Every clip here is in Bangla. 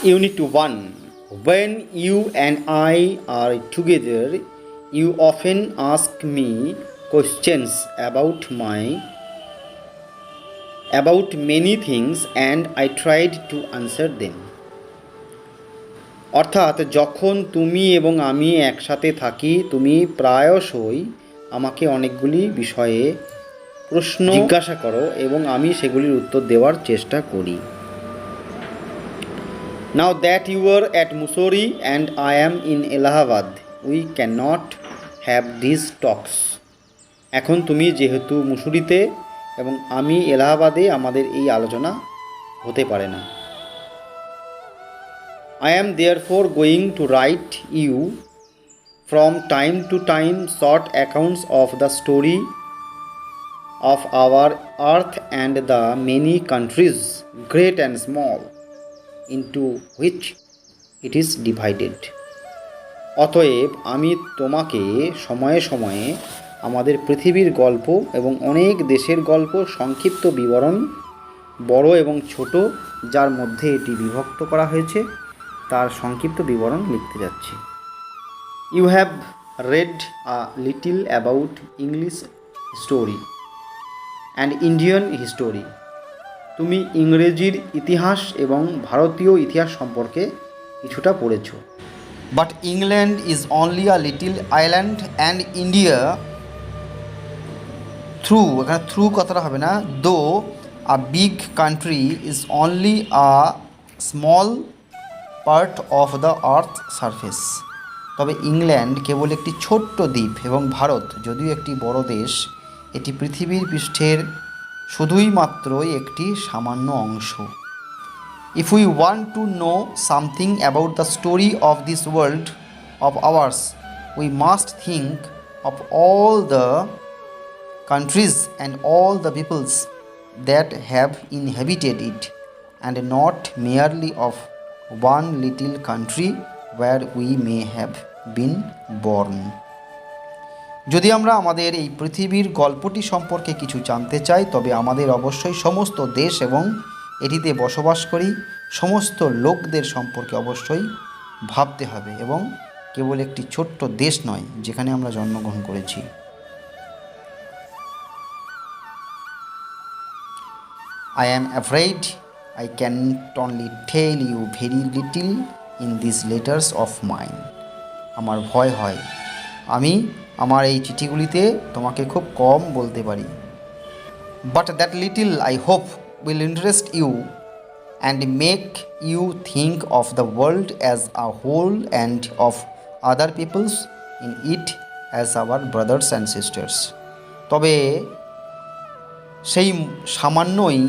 Unit 1. When you and I are together, you often ask me questions about many things and I tried to answer them. অর্থাৎ যখন তুমি এবং আমি একসাথে থাকি তুমি প্রায়শই আমাকে অনেকগুলি বিষয়ে প্রশ্ন জিজ্ঞাসা করো এবং আমি সেগুলির উত্তর দেওয়ার চেষ্টা করি। Now that you are at Mussoorie and I am in Allahabad, we cannot have these talks. এখন তুমি যেহেতু মুসুরিতে এবং আমি এলাহাবাদে, আমাদের এই আলোচনা হতে পারে না। I am therefore going to write you from time to time short accounts of the story of our earth and the many countries, great and small, into which it is divided. অতএব আমি তোমাকে সময়ে সময়ে আমাদের পৃথিবীর গল্প এবং অনেক দেশের গল্প সংক্ষিপ্ত বিবরণ, বড় এবং ছোট যার মধ্যে এটি বিভক্ত করা হয়েছে, তার সংক্ষিপ্ত বিবরণ লিখতে যাচ্ছি। You have read a little about English history and Indian history. তুমি ইংরেজির ইতিহাস এবং ভারতীয় ইতিহাস সম্পর্কে কিছুটা পড়েছ। But England is only a little island and India through, এখানে থ্রু কথাটা হবে না, though a big country is only a small part of the earth surface. তবে ইংল্যান্ড কেবল একটি ছোট্ট দ্বীপ এবং ভারত যদিও একটি বড় দেশ, এটি পৃথিবীর পৃষ্ঠের শুধুই মাত্রই একটি সামান্য অংশ। If we want to know something about the story of this world of hours, we must think of all the countries and all the peoples that have inhabited it, and not merely of one little country where we may have been born. যদি আমরা আমাদের এই পৃথিবীর গল্পটি সম্পর্কে কিছু জানতে চাই তবে আমাদের অবশ্যই সমস্ত দেশ এবং এটিতে বসবাস করি সমস্ত লোকদের সম্পর্কে অবশ্যই ভাবতে হবে, এবং কেবল একটি ছোট্ট দেশ নয় যেখানে আমরা জন্মগ্রহণ করেছি। I am afraid I can't only tell you very little in these letters of mine. আমার ভয় হয় আমি আমার এই চিঠিগুলিতে তোমাকে খুব কম বলতে পারি। But that little I hope will interest you and make you think of the world as a whole and of other peoples in it as our brothers and sisters. তবে সেই সামান্যই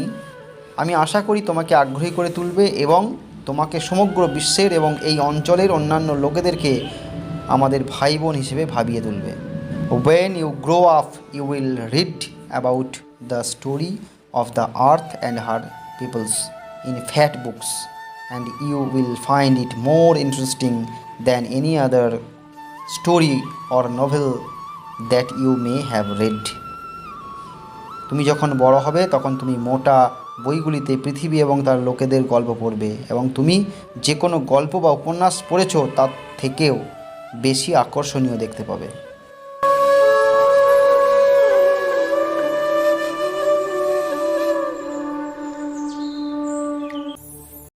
আমি আশা করি তোমাকে আগ্রহী করে তুলবে এবং তোমাকে সমগ্র বিশ্বের এবং এই অঞ্চলের অন্যান্য লোকেদেরকে আমাদের ভাই বোন হিসেবে ভাবিয়ে তুলবে। When you grow up, you will read about the story of the earth and her peoples in fat books, and you will find it more interesting than any other story or novel that you may have read. তুমি যখন বড় হবে তখন তুমি মোটা বইগুলিতে পৃথিবী এবং তার লোকেদের গল্প পড়বে এবং তুমি যে কোনো গল্প বা উপন্যাস পড়েছো তার থেকেও বেশি আকর্ষণীয় দেখতে পাবে।